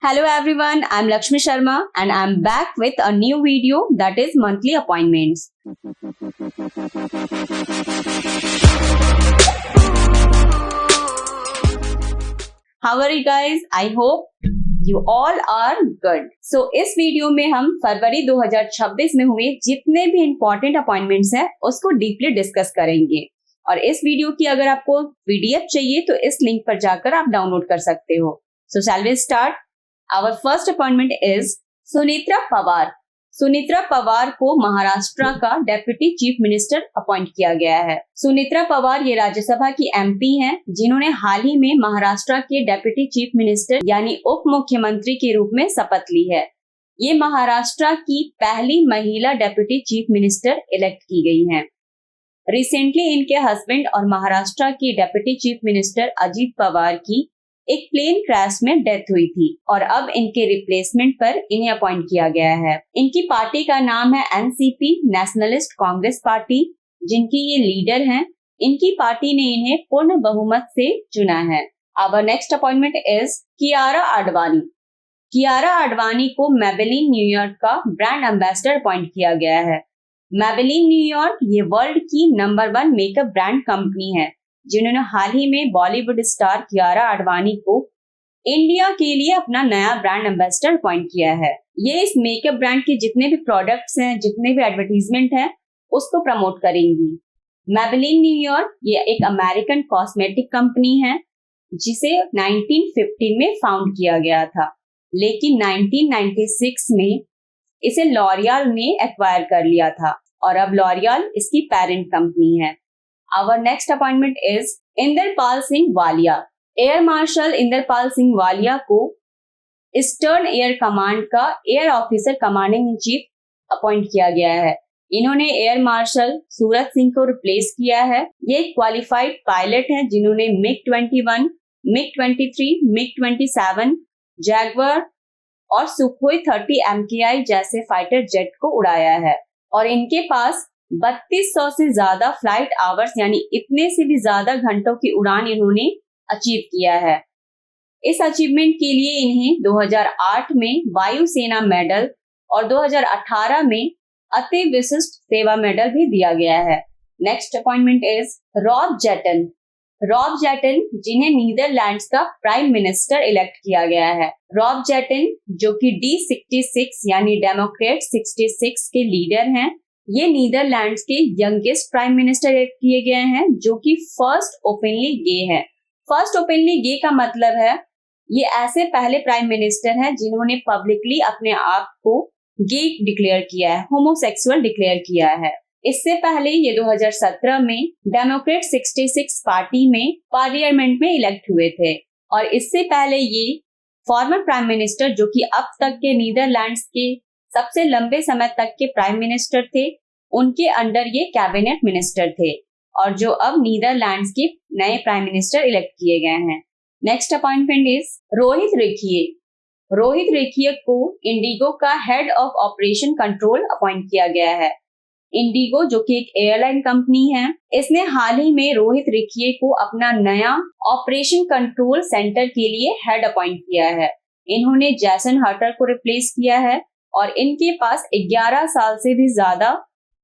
Hello everyone, I'm Lakshmi Sharma and I'm back with a new video that is monthly appointments. How are you guys? I hope you all are good. So इस video में हम फरवरी 2026 में हुए जितने भी important appointments हैं उसको deeply discuss करेंगे। और इस वीडियो की अगर आपको पीडीएफ चाहिए तो इस लिंक पर जाकर आप डाउनलोड कर सकते हो। So shall we start? Our first appointment is Sunetra Pawar. Sunetra Pawar को महाराष्ट्र का डेप्यूटी चीफ मिनिस्टर अपॉइंट किया गया है। सुनेत्रा पवार ये राज्यसभा की एमपी हैं, जिन्होंने हाल ही में महाराष्ट्र के डेप्यूटी चीफ मिनिस्टर यानी उप मुख्यमंत्री के रूप में शपथ ली है। ये महाराष्ट्र की पहली महिला डेप्यूटी चीफ मिनिस्टर इलेक्ट की गई हैं। रिसेंटली इनके हस्बैंड और महाराष्ट्र के deputy chief minister Ajit Pawar की एक प्लेन क्रैश में डेथ हुई थी और अब इनके रिप्लेसमेंट पर इन्हें अपॉइंट किया गया है। इनकी पार्टी का नाम है एनसीपी, नेशनलिस्ट कांग्रेस पार्टी, जिनकी ये लीडर हैं। इनकी पार्टी ने इन्हें पूर्ण बहुमत से चुना है। Our next appointment is Kiara Advani. Kiara Advani को मेबेलिन न्यूयॉर्क का ब्रांड एम्बेसडर अपॉइंट किया गया है। मेबेलिन न्यूयॉर्क ये वर्ल्ड की नंबर 1 मेकअप ब्रांड कंपनी है, जिन्होंने हाल ही में बॉलीवुड स्टार कियारा आडवाणी को इंडिया के लिए अपना नया ब्रांड एम्बेसडर अपॉइंट किया है। ये इस मेकअप ब्रांड के जितने भी प्रोडक्ट्स हैं, जितने भी एडवर्टीजमेंट हैं, उसको प्रमोट करेंगी। मेबेलिन न्यूयॉर्क ये एक अमेरिकन कॉस्मेटिक कंपनी है, जिसे 1950 में फाउंड किया गया था, लेकिन 1996 में इसे लॉरियल ने एक्वायर कर लिया था और अब लॉरियल इसकी पेरेंट कंपनी है। Our next appointment is Inderpal Singh Walia. Air marshal Inderpal Singh Walia को ईस्टर्न एयर कमांड का air officer commanding in chief appoint किया गया है। इन्होंने एयर मार्शल सूरज सिंह को रिप्लेस किया है। ये क्वालिफाइड पायलट हैं, जिन्होंने MiG-21, MiG-23, MiG-27, जैगवार और सुखोई 30 MKI जैसे फाइटर जेट को उड़ाया है और इनके पास 3200 से ज्यादा फ्लाइट आवर्स यानी इतने से भी ज्यादा घंटों की उड़ान इन्होंने अचीव किया है। इस अचीवमेंट के लिए इन्हें 2008 में वायुसेना मेडल और 2018 में अति विशिष्ट सेवा मेडल भी दिया गया है। Next appointment is Rob Jetten. Rob Jetten, जिन्हें नीदरलैंड्स का प्राइम मिनिस्टर इलेक्ट किया गया है। रॉब जेटन जो कि D66 यानी डेमोक्रेट 66 के लीडर हैं, ये नीदरलैंड्स के यंगेस्ट प्राइम मिनिस्टर इलेक्ट किए गए हैं, जो कि फर्स्ट ओपनली गे है। फर्स्ट ओपनली गे का मतलब है ये ऐसे पहले प्राइम मिनिस्टर हैं जिन्होंने पब्लिकली अपने आप को गे डिक्लेयर किया है, होमोसेक्सुअल डिक्लेयर किया है। इससे पहले ये 2017 में डेमोक्रेट 66 पार्टी में पार्लियामेंट में इलेक्ट हुए थे और इससे पहले ये फॉर्मर प्राइम मिनिस्टर, जो कि अब तक के नीदरलैंड्स के सबसे लंबे समय तक के प्राइम मिनिस्टर थे, उनके अंडर ये कैबिनेट मिनिस्टर थे और जो अब नीदरलैंड्स के नए प्राइम मिनिस्टर इलेक्ट किए गए हैं। Next appointment is Rohit Rekhi. Rohit Rekhi को इंडिगो का head of operation control appoint किया गया है। इंडिगो जो कि एक एयरलाइन कंपनी है, इसने हाल ही में रोहित रेखिए को अपना नया ऑपरेशन कंट्रोल सेंटर के लिए हेड अपॉइंट किया है। इन्होंने जैसन हर्टर को रिप्लेस किया है और इनके पास 11 साल से भी ज्यादा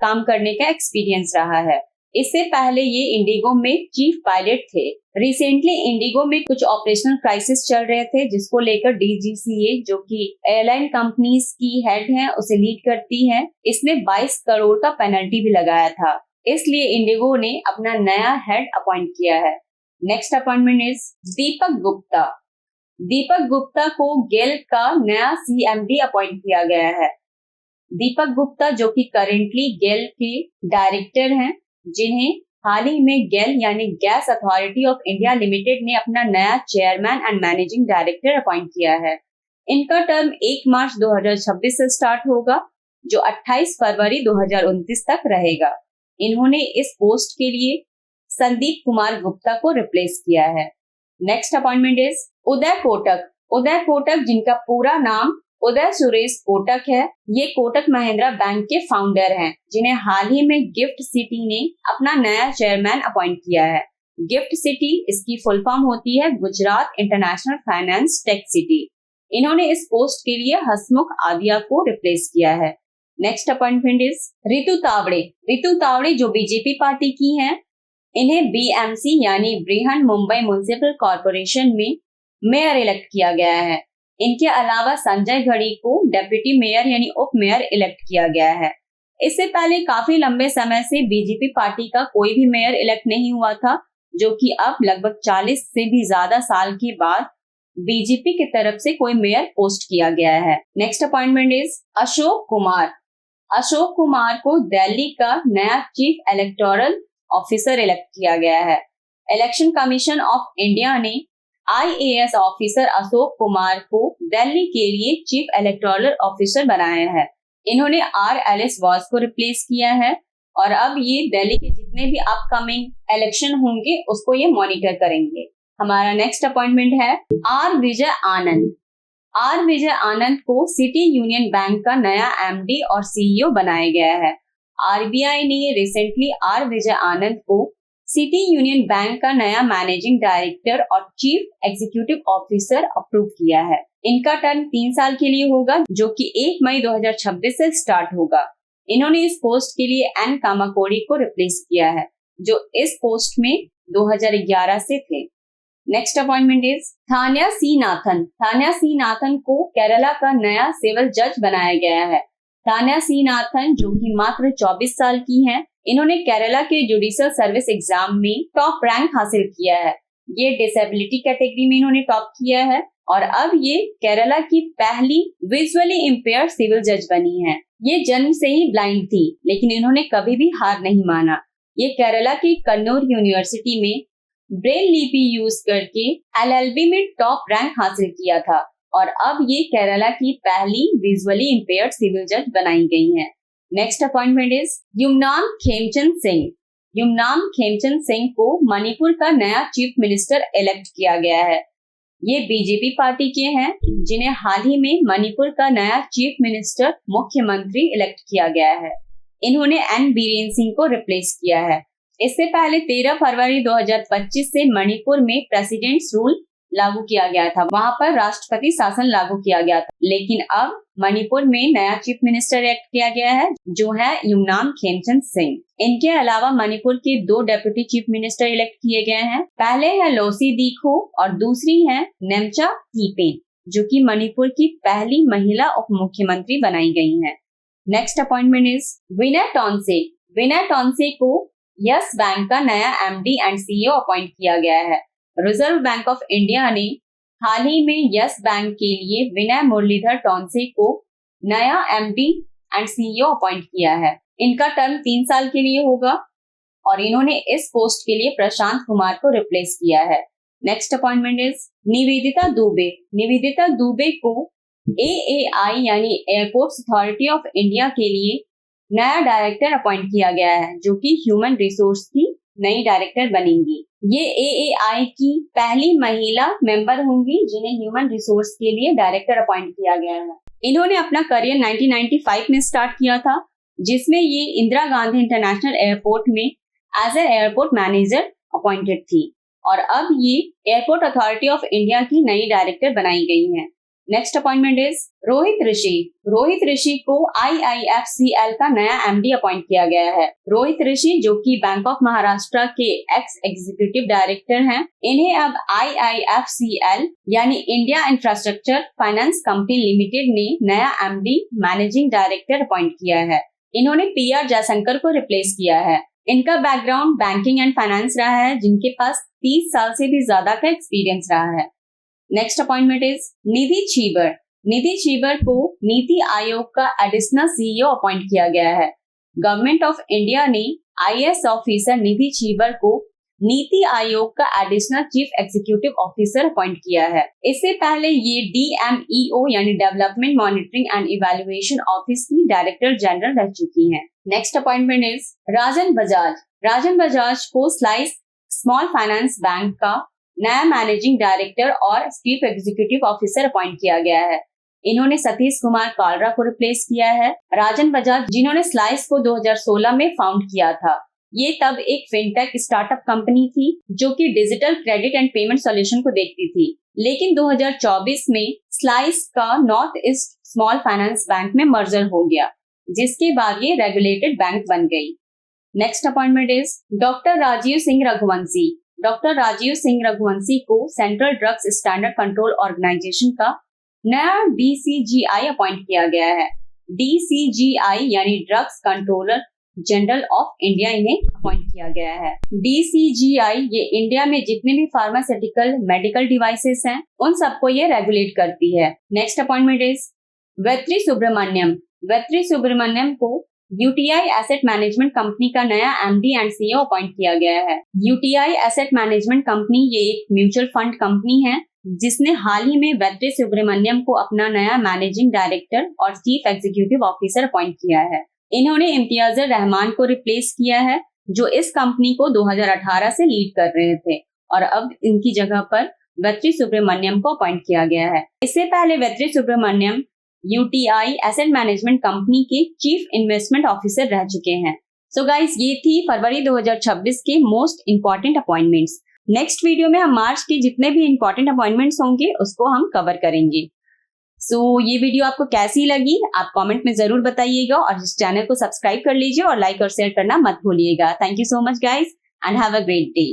काम करने का एक्सपीरियंस रहा है। इससे पहले ये इंडिगो में चीफ पायलट थे। रिसेंटली इंडिगो में कुछ ऑपरेशनल क्राइसिस चल रहे थे, जिसको लेकर DGCA, जो कि एयरलाइन कंपनीज की हेड है, उसे लीड करती है, इसने 22 करोड़ का पेनल्टी भी लगाया था। इसलिए इंडिगो ने अपना नया हेड अपॉइंट किया है। Next appointment is Deepak Gupta. Deepak Gupta को गेल का नया CMD अपॉइंट किया गया है। दीपक गुप्ता जो कि करेंटली गेल के डायरेक्टर हैं, जिन्हें हाल ही में गेल यानी gas authority of India limited ने अपना नया chairman and managing director appoint किया है। इनका टर्म 1 मार्च 2026 से स्टार्ट होगा, जो 28 फरवरी 2029 तक रहेगा। इन्होंने इस पोस्ट के लिए संदीप कुमार गुप्ता को रिप्लेस किया है। Next appointment is Uday Kotak. Uday Kotak, जिनका पूरा नाम उदय सुरेश कोटक है, ये कोटक महिंद्रा बैंक के फाउंडर हैं, जिन्हें हाल ही में गिफ्ट सिटी ने अपना नया चेयरमैन अपॉइंट किया है। गिफ्ट सिटी इसकी फुल फॉर्म होती है Gujarat international finance tech city. इन्होंने इस पोस्ट के लिए हसमुख आदिया को रिप्लेस किया है। Next appointment is Ritu Tawde. Ritu Tawde जो बीजेपी पार्टी की हैं, इन्हें बीएमसी यानी बृहन मुंबई म्युनिसिपल कॉर्पोरेशन में मेयर इलेक्ट किया गया है। इनके अलावा संजय घड़ी को डेप्यूटी मेयर यानी उप मेयर इलेक्ट किया गया है। इससे पहले काफी लंबे समय से बीजेपी पार्टी का कोई भी मेयर इलेक्ट नहीं हुआ था, जो कि अब लगभग 40 से भी ज्यादा साल के बाद बीजेपी की तरफ से कोई मेयर पोस्ट किया गया है। Next appointment is Ashok Kumar. Ashok Kumar को दिल्ली का नया चीफ इलेक्टोरल ऑफिसर इलेक्ट किया गया है। इलेक्शन कमीशन ऑफ इंडिया ने IAS ऑफिसर अशोक कुमार को दिल्ली के लिए चीफ इलेक्टोरल ऑफिसर बनाया है। इन्होंने RLS वॉस को रिप्लेस किया है और अब ये दिल्ली के जितने भी अपकमिंग इलेक्शन होंगे उसको ये मॉनिटर करेंगे। हमारा नेक्स्ट अपॉइंटमेंट है R विजय आनंद। R विजय आनंद को सिटी यूनियन बैंक का नया MD और CEO बनाया गया है। RBI ने रिसेंटली R विजय आनंद को सिटी यूनियन बैंक का नया मैनेजिंग डायरेक्टर और चीफ एग्जीक्यूटिव ऑफिसर अप्रूव किया है। इनका टर्म 3 साल के लिए होगा, जो कि 1 मई 2026 से स्टार्ट होगा। इन्होंने इस पोस्ट के लिए एन कामाकोड़ी को रिप्लेस किया है, जो इस पोस्ट में 2011 से थे। Next appointment is Thanya C Nathan. Thanya C Nathan को केरला का नया सिविल जज बनाया गया है। थान्या सी नाथन जो कि मात्र 24 साल की हैं, इन्होंने केरला के जुडिशियल सर्विस एग्जाम में टॉप रैंक हासिल किया है। ये डिसेबिलिटी कैटेगरी में इन्होंने टॉप किया है और अब ये केरला की पहली विजुअली इम्पेयर्ड सिविल जज बनी है। ये जन्म से ही ब्लाइंड थी, लेकिन इन्होंने कभी भी हार नहीं माना। ये केरला की कन्नूर यूनिवर्सिटी में ब्रेल लिपि यूज करके LLB में टॉप रैंक हासिल किया था और अब ये केरला की पहली विजुअली इम्पेयर्ड सिविल जज बनाई गई हैं। Next appointment is Yumnam Khemchand Singh. Yumnam Khemchand Singh को मणिपुर का नया चीफ मिनिस्टर इलेक्ट किया गया है। ये बीजेपी पार्टी के हैं, जिन्हें हाल ही में मणिपुर का नया चीफ मिनिस्टर मुख्यमंत्री इलेक्ट किया गया है। इन्होंने एन बीरेन सिंह को रिप्लेस किया है। इससे पहले 13 फरवरी 2025 से मणिपुर में प्रेसिडेंट्स रूल लागू किया गया था, वहां पर राष्ट्रपति शासन लागू किया गया था, लेकिन अब मणिपुर में नया चीफ मिनिस्टर इलेक्ट किया गया है, जो है युमनाम खेमचंद सिंह। इनके अलावा मणिपुर के 2 डेप्यूटी चीफ मिनिस्टर इलेक्ट किए गए हैं। पहले है लोसी दीखो और दूसरी है नेमचा कीपेन, जो कि मणिपुर की पहली महिला उप मुख्यमंत्री बनाई गई हैं। नेक्स्ट अपॉइंटमेंट इज विनय टॉन्से। विनय टॉन्से को यस बैंक का नया MD एंड CEO अपॉइंट किया गया है। रिजर्व बैंक ऑफ इंडिया ने हाल ही में यस बैंक के लिए विनय मुरलीधर टॉन्से को नया MD एंड CEO अपॉइंट किया है। इनका टर्म 3 साल के लिए होगा और इन्होंने इस पोस्ट के लिए प्रशांत कुमार को रिप्लेस किया है। Next appointment is Nivedita Dubey. Nivedita Dubey को AAI यानी एयरपोर्ट्स अथॉरिटी ऑफ इंडिया के लिए नया डायरेक्टर अपॉइंट किया गया है, जो कि ह्यूमन रिसोर्स की नई डायरेक्टर बनेंगी। ये AAI की पहली महिला मेंबर होंगी जिन्हें ह्यूमन रिसोर्स के लिए डायरेक्टर अपॉइंट किया गया है। इन्होंने अपना करियर 1995 में स्टार्ट किया था, जिसमें ये इंदिरा गांधी इंटरनेशनल एयरपोर्ट में as a airport manager appointed थी और अब ये एयरपोर्ट अथॉरिटी ऑफ इंडिया की नई डायरेक्टर बनाई गई हैं। नेक्स्ट अपॉइंटमेंट इज रोहित ऋषि। रोहित ऋषि को IIFCL का नया MD अपॉइंट किया गया है। रोहित ऋषि जो कि बैंक ऑफ महाराष्ट्र के एक्स एग्जीक्यूटिव डायरेक्टर हैं, इन्हें अब IIFCL यानी India infrastructure finance company limited ने नया MD मैनेजिंग डायरेक्टर अपॉइंट किया है। इन्होंने PR जयशंकर को रिप्लेस किया है। इनका बैकग्राउंड बैंकिंग एंड फाइनेंस रहा है, जिनके पास 30 साल से भी ज्यादा का एक्सपीरियंस रहा है। नेक्स्ट अपॉइंटमेंट इज निधि छीबर। निधि छीबर को नीति आयोग का एडिशनल CEO अपॉइंट किया गया है। गवर्नमेंट ऑफ इंडिया ने IAS ऑफिसर निधि छीबर को नीति आयोग का additional chief executive officer appoint किया है। इससे पहले ये DMEO यानी development monitoring and evaluation office की डायरेक्टर जनरल रह चुकी हैं। Next appointment is Rajan Bajaj. Rajan Bajaj को स्लाइस स्मॉल फाइनेंस बैंक का नया मैनेजिंग डायरेक्टर और चीफ एग्जीक्यूटिव ऑफिसर अपॉइंट किया गया है। इन्होंने सतीश कुमार कालरा को रिप्लेस किया है। राजन बजाज जिन्होंने स्लाइस को 2016 में फाउंड किया था, ये तब एक फिनटेक स्टार्टअप कंपनी थी जो कि digital credit and payment solution को देखती थी, लेकिन 2024 में स्लाइस का नॉर्थ ईस्ट स्मॉल फाइनेंस बैंक में मर्जर हो गया, जिसके बाद ये रेगुलेटेड बैंक बन गई। Next appointment is doctor Rajeev Singh Raghuvanshi. Doctor Rajeev Singh Raghuvanshi को सेंट्रल ड्रग्स स्टैंडर्ड कंट्रोल ऑर्गेनाइजेशन का नया DCGI अपॉइंट किया गया है। DCGI यानी drugs controller general of India इन्हें अपॉइंट किया गया है। DCGI ये इंडिया में जितने भी फार्मास्यूटिकल मेडिकल डिवाइसेस हैं उन सबको ये रेगुलेट करती है। Next appointment is Vetri Subramaniam. Vetri Subramaniam को UTI एसेट मैनेजमेंट कंपनी का नया MD एंड CEO अपॉइंट किया गया है। UTI एसेट मैनेजमेंट कंपनी ये एक म्यूचुअल फंड कंपनी है जिसने हाल ही में वेत्री सुब्रमण्यम को अपना नया मैनेजिंग डायरेक्टर और चीफ एग्जीक्यूटिव ऑफिसर अपॉइंट किया है। इन्होंने इम्तियाजुर रहमान को रिप्लेस किया है जो इस कंपनी को 2018 से लीड कर रहे थे और अब इनकी जगह पर वेत्री सुब्रमण्यम को अपॉइंट किया गया है। इससे पहले Vetri Subramaniam UTI asset management company के चीफ इन्वेस्टमेंट ऑफिसर रह चुके हैं। सो गाइस, ये थी फरवरी 2026 के most important appointments. Next video में हम मार्च के जितने भी इंपॉर्टेंट अपॉइंटमेंट्स होंगे उसको हम कवर करेंगे। सो ये वीडियो आपको कैसी लगी आप कमेंट में जरूर बताइएगा और इस चैनल को सब्सक्राइब कर लीजिए और लाइक और शेयर करना मत भूलिएगा। Thank you so much guys and have a great day.